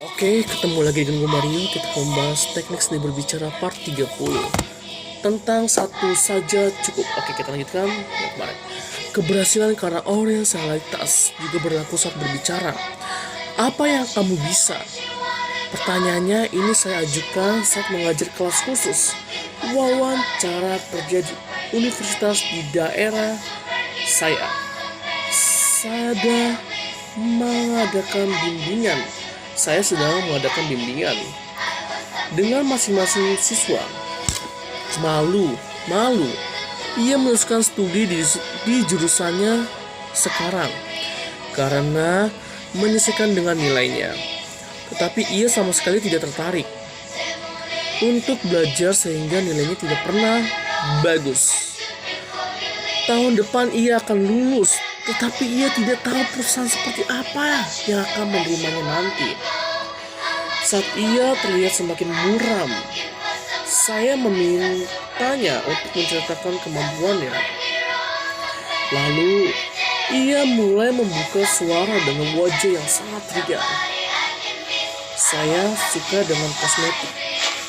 Oke, ketemu lagi dengan gue Mario. Kita membahas teknik seni berbicara part 30 tentang satu saja cukup. Oke, kita lanjutkan yang kemarin. Keberhasilan karena orientalitas juga berlaku saat berbicara. Apa yang kamu bisa? Pertanyaannya ini saya ajukan saat mengajar kelas khusus wawancara kerja di universitas di daerah saya. Saya sedang mengadakan bimbingan dengan masing-masing siswa. Malu, ia meneruskan studi di jurusannya sekarang karena menyesuaikan dengan nilainya. Tetapi ia sama sekali tidak tertarik untuk belajar sehingga nilainya tidak pernah bagus. Tahun depan ia akan lulus, tetapi ia tidak tahu perusahaan seperti apa yang akan menerimanya nanti. Saat ia terlihat semakin muram, saya memintanya untuk menceritakan kemampuannya. Lalu, ia mulai membuka suara dengan wajah yang sangat riang. Saya suka dengan kosmetik,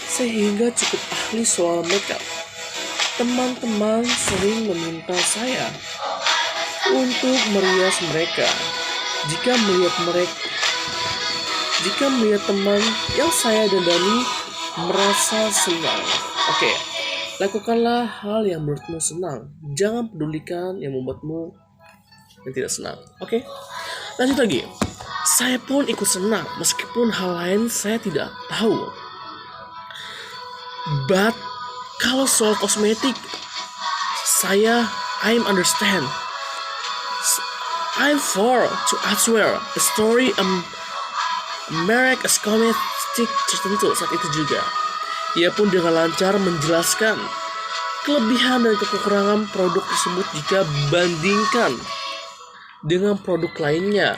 sehingga cukup ahli soal makeup. Teman-teman sering meminta saya untuk merias mereka. Jika melihat teman yang saya dandani merasa senang. Oke, lakukanlah hal yang menurutmu senang. Jangan pedulikan yang membuatmu yang tidak senang. Oke, lanjut lagi. Saya pun ikut senang meskipun hal lain saya tidak tahu. But kalau soal kosmetik, I understand. I'm for to answer a story merek kosmetik tertentu saat itu juga. Ia pun dengan lancar menjelaskan kelebihan dan kekurangan produk tersebut jika bandingkan dengan produk lainnya.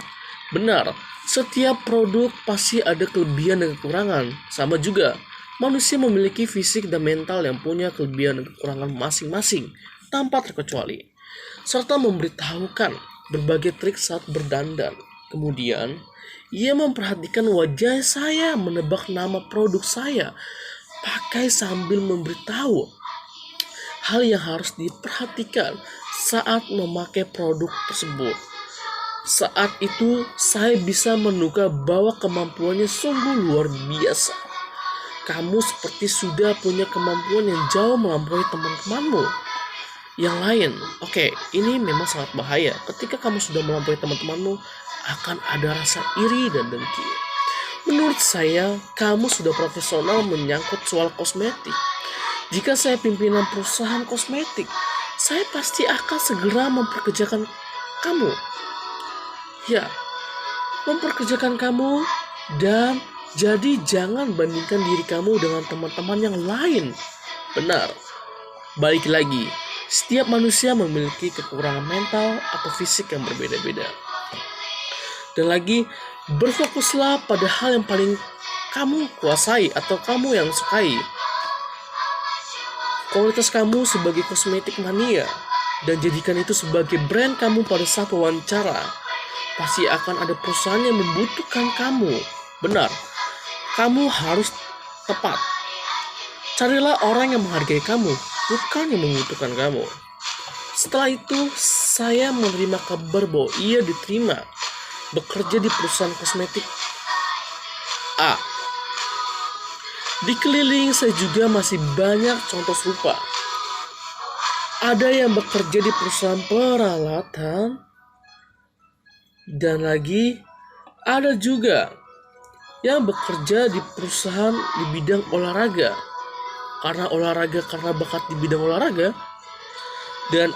Benar, setiap produk pasti ada kelebihan dan kekurangan. Sama juga, manusia memiliki fisik dan mental yang punya kelebihan dan kekurangan masing-masing tanpa terkecuali, serta memberitahukan berbagai trik saat berdandan. Kemudian, ia memperhatikan wajah saya, menebak nama produk saya, pakai sambil memberitahu hal yang harus diperhatikan saat memakai produk tersebut. Saat itu, saya bisa menduga bahwa kemampuannya sungguh luar biasa. Kamu seperti sudah punya kemampuan yang jauh melampaui teman-temanmu yang lain. Oke, ini memang sangat bahaya. Ketika kamu sudah melampaui teman-temanmu, akan ada rasa iri dan dengki. Menurut saya, kamu sudah profesional menyangkut soal kosmetik. Jika saya pimpinan perusahaan kosmetik, saya pasti akan segera memperkerjakan kamu. Ya, memperkerjakan kamu. Dan jadi jangan bandingkan diri kamu dengan teman-teman yang lain. Benar. Balik lagi, setiap manusia memiliki kekurangan mental atau fisik yang berbeda-beda. Dan lagi, berfokuslah pada hal yang paling kamu kuasai atau kamu yang sukai. Kualitas kamu sebagai kosmetik mania, dan jadikan itu sebagai brand kamu pada saat wawancara. Pasti akan ada perusahaan yang membutuhkan kamu. Benar, kamu harus tepat. Carilah orang yang menghargai kamu, bukan yang membutuhkan kamu. Setelah itu, saya menerima kabar bahwa ia diterima bekerja di perusahaan kosmetik A. Di keliling saya juga masih banyak contoh serupa. Ada yang bekerja di perusahaan peralatan, dan lagi ada juga yang bekerja di perusahaan di bidang olahraga karena bakat di bidang olahraga, dan